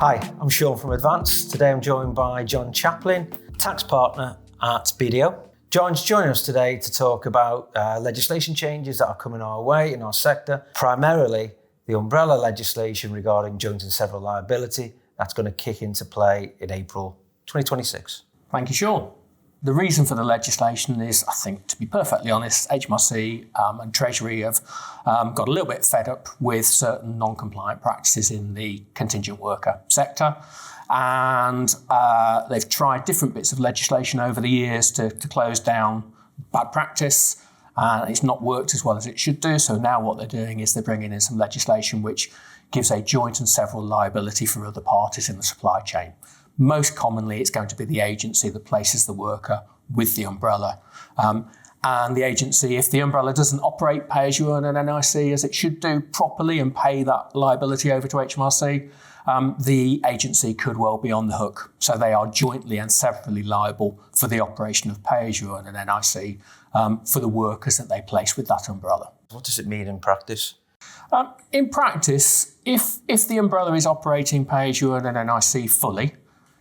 Hi, I'm Shaun from Advance. Today I'm joined by John Chaplin, tax partner at BDO. John's joining us today to talk about legislation changes that are coming our way in our sector, primarily the umbrella legislation regarding joint and several liability that's going to kick into play in April 2026. Thank you, Shaun. The reason for the legislation is, I think, to be perfectly honest, HMRC and Treasury have got a little bit fed up with certain non-compliant practices in the contingent worker sector. And they've tried different bits of legislation over the years to close down bad practice. And it's not worked as well as it should do. So now what they're doing is they're bringing in some legislation which gives a joint and several liability for other parties in the supply chain. Most commonly, it's going to be the agency that places the worker with the umbrella. And the agency, if the umbrella doesn't operate pay-as-you-earn and NIC as it should do properly and pay that liability over to HMRC, the agency could well be on the hook. So they are jointly and severally liable for the operation of pay-as-you-earn and NIC for the workers that they place with that umbrella. What does it mean in practice? In practice, if the umbrella is operating pay-as-you-earn and NIC fully,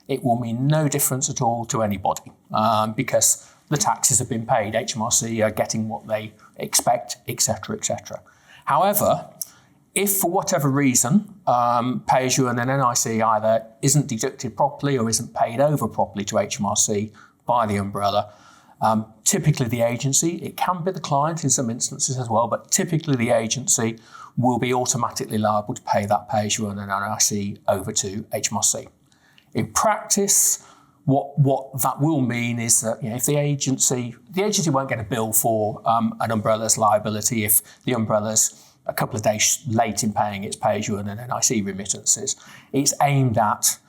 it will mean no difference at all to anybody because the taxes have been paid, HMRC are getting what they expect, etc., etc. However, if for whatever reason pay-as-you-earn and NIC either isn't deducted properly or isn't paid over properly to HMRC by the umbrella, typically the agency, it can be the client in some instances as well, but typically the agency will be automatically liable to pay that pay-as-you-earn and NIC over to HMRC. In practice, what that will mean is that if the agency won't get a bill for an umbrella's liability if the umbrella's a couple of days late in paying its pay-as-you-earn and NIC remittances. It's aimed at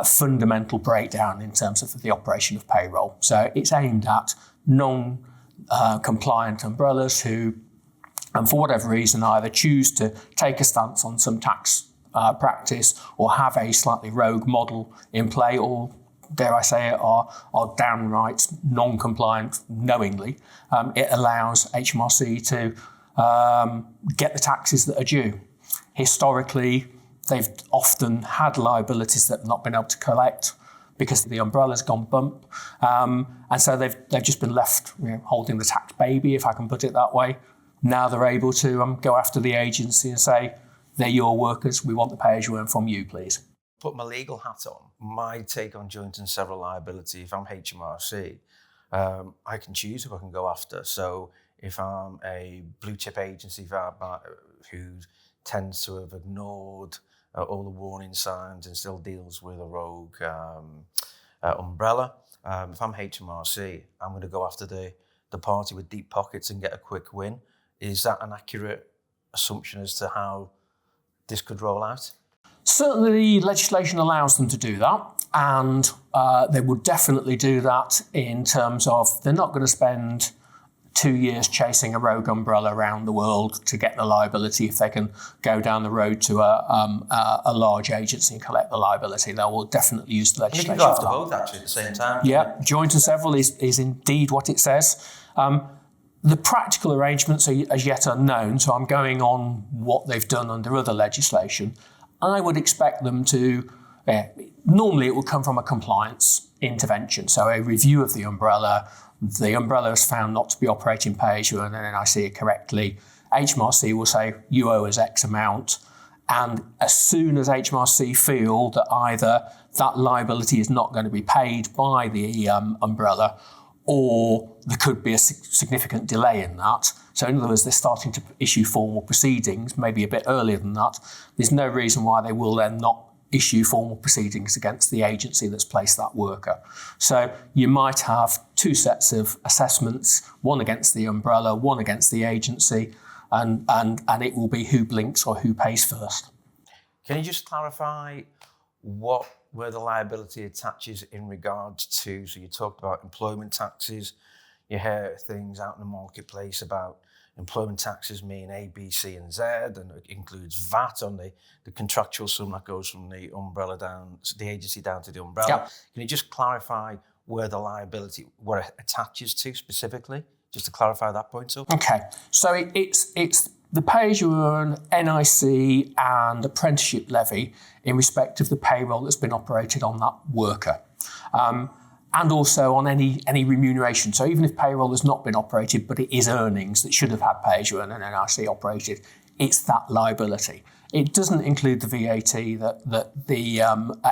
fundamental breakdown in terms of the operation of payroll. So it's aimed at non-compliant umbrellas who, and for whatever reason, either choose to take a stance on some tax practice or have a slightly rogue model in play or, dare I say it, are downright non-compliant knowingly. It allows HMRC to get the taxes that are due. Historically, they've often had liabilities that have not been able to collect because the umbrella's gone bump. And so they've just been left holding the tax baby, if I can put it that way. Now they're able to go after the agency and say, they're your workers, we want the pay-as-you-earn from you, please. Put my legal hat on. My take on joint and several liability, if I'm HMRC, I can choose who I can go after. So if I'm a blue chip agency who tends to have ignored all the warning signs and still deals with a rogue umbrella, if I'm HMRC, I'm going to go after the party with deep pockets and get a quick win. Is that an accurate assumption as to how this could roll out? Certainly, legislation allows them to do that, and they would definitely do that in terms of they're not going to spend 2 years chasing a rogue umbrella around the world to get the liability if they can go down the road to a large agency and collect the liability. They will definitely use the legislation. You can go after both actually at the same time. Yeah, joint and several is indeed what it says. The practical arrangements are as yet unknown, so I'm going on what they've done under other legislation. I would expect them to, normally it will come from a compliance intervention, so a review of the umbrella. The umbrella is found not to be operating pay-as-you-earn and NIC correctly. HMRC will say, you owe us X amount. And as soon as HMRC feel that either that liability is not going to be paid by the umbrella or there could be a significant delay in that. So in other words, they're starting to issue formal proceedings, maybe a bit earlier than that. There's no reason why they will then not issue formal proceedings against the agency that's placed that worker. So you might have two sets of assessments, one against the umbrella, one against the agency, and it will be who blinks or who pays first. Can you just clarify where the liability attaches in regards to, so you talked about employment taxes, you hear things out in the marketplace about employment taxes mean A, B, C, and Z, and it includes VAT on the contractual sum that goes from the umbrella down, the agency down to the umbrella. Yep. Can you just clarify where the liability, where it attaches to specifically, just to clarify that point? So. Okay, so it's the pay-as-you-earn, NIC and apprenticeship levy in respect of the payroll that's been operated on that worker. And also on any remuneration. So even if payroll has not been operated, but it is earnings that should have had pay-as-you-earn and NIC operated, it's that liability. It doesn't include the VAT that the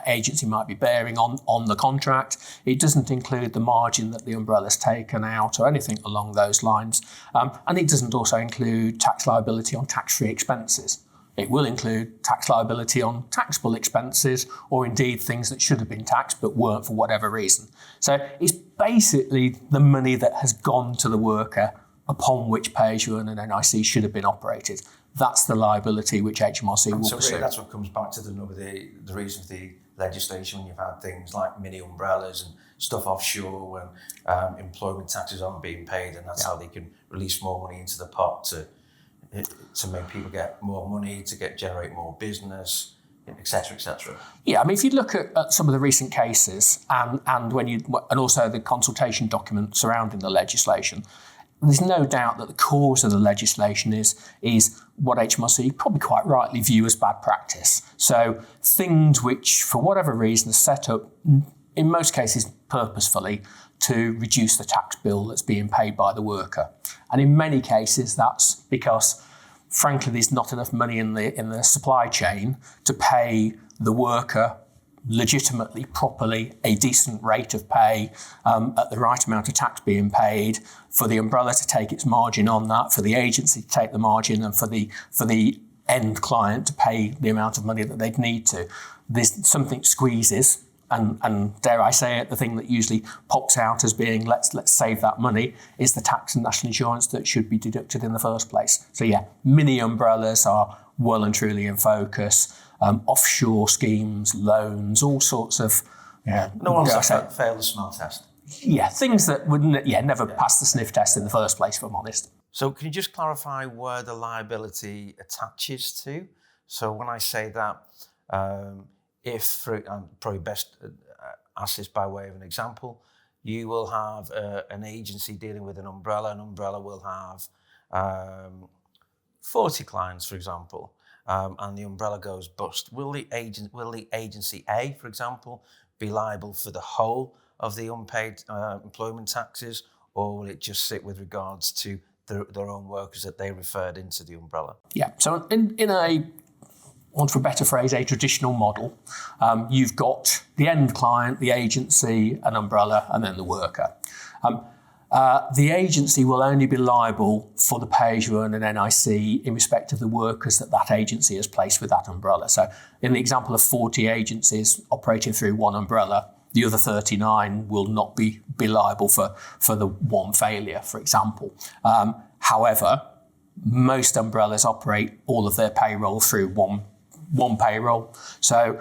agency might be bearing on the contract. It doesn't include the margin that the umbrella's taken out or anything along those lines. And it doesn't also include tax liability on tax-free expenses. It will include tax liability on taxable expenses or indeed things that should have been taxed but weren't for whatever reason. So it's basically the money that has gone to the worker upon which pay-as-you-earn and NIC should have been operated. That's the liability which HMRC will pursue. Really that's what comes back to the reason for the legislation when you've had things like mini umbrellas and stuff offshore when employment taxes aren't being paid, and that's how they can release more money into the pot to make people get more money, to generate more business, etc., etc. Yeah, I mean, if you look at some of the recent cases and also the consultation document surrounding the legislation, there's no doubt that the cause of the legislation is what HMRC probably quite rightly view as bad practice. So things which, for whatever reason, are set up, in most cases purposefully, to reduce the tax bill that's being paid by the worker. And in many cases, that's because, frankly, there's not enough money in the supply chain to pay the worker legitimately, properly, a decent rate of pay at the right amount of tax being paid, for the umbrella to take its margin on that, for the agency to take the margin, and for the end client to pay the amount of money that they'd need to. There's something squeezes, and dare I say it, the thing that usually pops out as being let's save that money is the tax and national insurance that should be deducted in the first place. So yeah, mini umbrellas are well and truly in focus. Offshore schemes, loans, all sorts of... No one's failed the smell test. Yeah, things that would never pass the sniff test in the first place, if I'm honest. So can you just clarify where the liability attaches to? So when I say that, I'm probably best ask this by way of an example, you will have an agency dealing with an umbrella. An umbrella will have 40 clients, for example. And the umbrella goes bust. Will the agency A, for example, be liable for the whole of the unpaid employment taxes, or will it just sit with regards to their own workers that they referred into the umbrella? Yeah. So in a, want for a better phrase, a traditional model, you've got the end client, the agency, an umbrella, and then the worker. The agency will only be liable for the pay-as-you-earn and NIC in respect of the workers that agency has placed with that umbrella. So in the example of 40 agencies operating through one umbrella, the other 39 will not be liable for the one failure, for example. However, most umbrellas operate all of their payroll through one payroll. So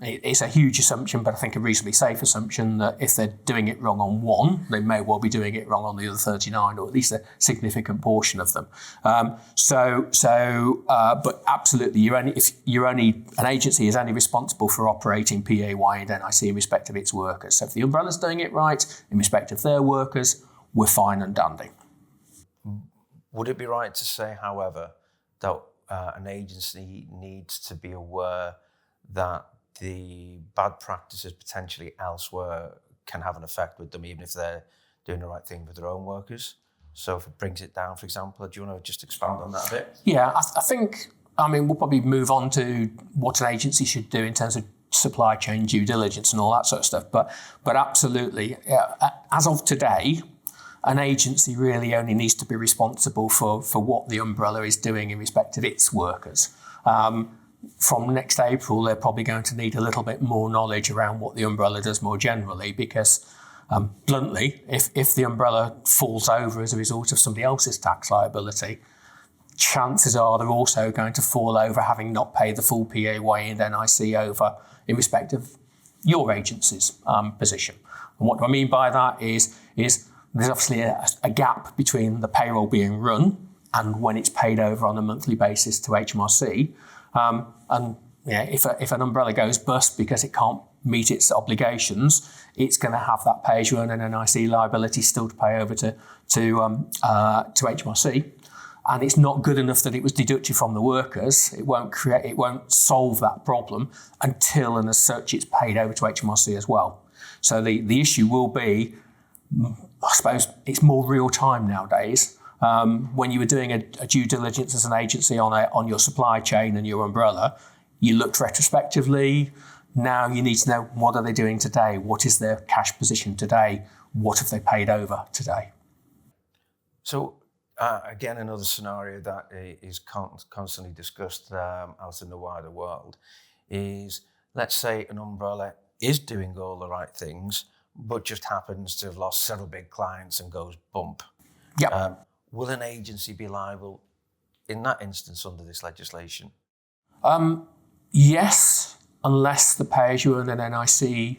it's a huge assumption, but I think a reasonably safe assumption that if they're doing it wrong on one, they may well be doing it wrong on the other 39, or at least a significant portion of them. But absolutely, an agency is only responsible for operating PAY and NIC in respect of its workers. So if the umbrella's doing it right in respect of their workers, we're fine and dandy. Would it be right to say, however, that an agency needs to be aware that the bad practices potentially elsewhere can have an effect with them, even if they're doing the right thing with their own workers? So if it brings it down, for example, do you want to just expand on that a bit? Yeah, I think, we'll probably move on to what an agency should do in terms of supply chain due diligence and all that sort of stuff. But absolutely, as of today, an agency really only needs to be responsible for what the umbrella is doing in respect of its workers. From next April, they're probably going to need a little bit more knowledge around what the umbrella does more generally, because bluntly, if the umbrella falls over as a result of somebody else's tax liability, chances are they're also going to fall over having not paid the full PAY and NIC over in respect of your agency's position. And what do I mean by that is there's obviously a gap between the payroll being run and when it's paid over on a monthly basis to HMRC. If an umbrella goes bust because it can't meet its obligations, it's going to have that pay-as-you-earn and NIC liability still to pay over to HMRC. and it's not good enough that it was deducted from the workers, it won't solve that problem until and as such it's paid over to HMRC as well. So the issue will be, I suppose it's more real time nowadays. When you were doing a due diligence as an agency on your supply chain and your umbrella, you looked retrospectively. Now you need to know, what are they doing today? What is their cash position today? What have they paid over today? So again, another scenario that is constantly discussed out in the wider world is, let's say an umbrella is doing all the right things, but just happens to have lost several big clients and goes bump. Yep. Will an agency be liable in that instance under this legislation? Yes, unless the pay-as-you-earn and NIC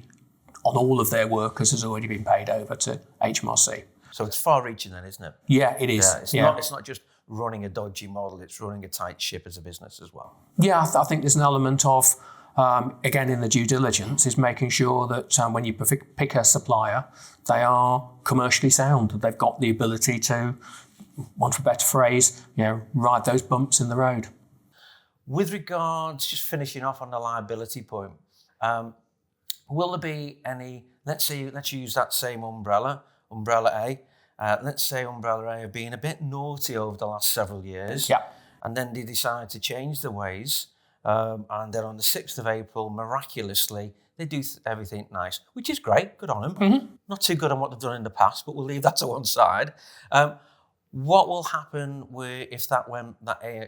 on all of their workers has already been paid over to HMRC. So it's far-reaching then, isn't it? Yeah, it is. Yeah, it's not just running a dodgy model, it's running a tight ship as a business as well. Yeah, I think there's an element of, again, in the due diligence, is making sure that when you pick a supplier, they are commercially sound, that they've got the ability to, want for a better phrase, ride those bumps in the road. With regards, just finishing off on the liability point, will there be any, let's use that same Umbrella A. Let's say Umbrella A have been a bit naughty over the last several years. Yeah. And then they decide to change their ways. And then on the 6th of April, miraculously, they do everything nice, which is great. Good on them. Mm-hmm. Not too good on what they've done in the past, but we'll leave that to one side. What will happen if that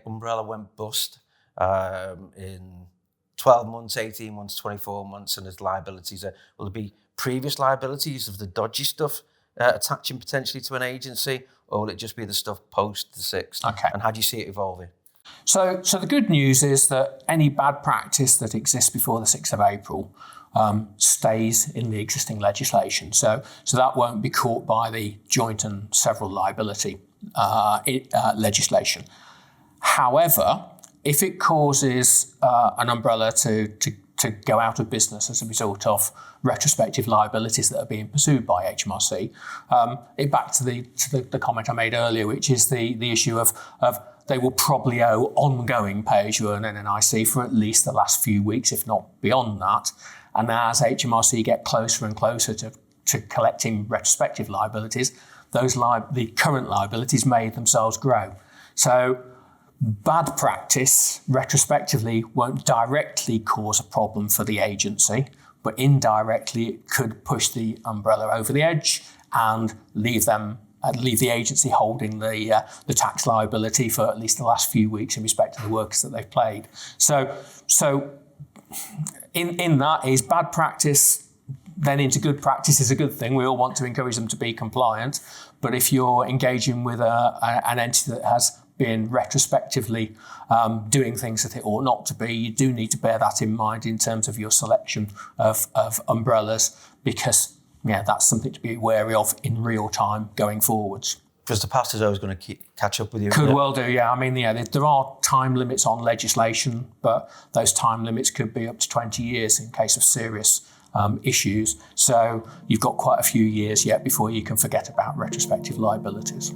Umbrella went bust in 12 months, 18 months, 24 months, and there's liabilities? Will there be previous liabilities of the dodgy stuff attaching potentially to an agency, or will it just be the stuff post the 6th? Okay. And how do you see it evolving? So the good news is that any bad practice that exists before the 6th of April stays in the existing legislation. So that won't be caught by the Joint and Several Liability legislation. However, if it causes an umbrella to go out of business as a result of retrospective liabilities that are being pursued by HMRC, back to the comment I made earlier, which is the issue of they will probably owe ongoing pay-as-you-earn and NIC for at least the last few weeks, if not beyond that. And as HMRC get closer and closer to collecting retrospective liabilities, the current liabilities may themselves grow. So bad practice retrospectively won't directly cause a problem for the agency, but indirectly it could push the umbrella over the edge and leave the agency holding the tax liability for at least the last few weeks in respect to the workers that they've paid. So in that is bad practice then into good practice is a good thing. We all want to encourage them to be compliant, but if you're engaging with an entity that has been retrospectively doing things that it ought not to be, you do need to bear that in mind in terms of your selection of umbrellas, because that's something to be wary of in real time going forwards. Because the past is always going to catch up with you. Could well do, yeah. I mean, there are time limits on legislation, but those time limits could be up to 20 years in case of serious issues. So you've got quite a few years yet before you can forget about retrospective liabilities.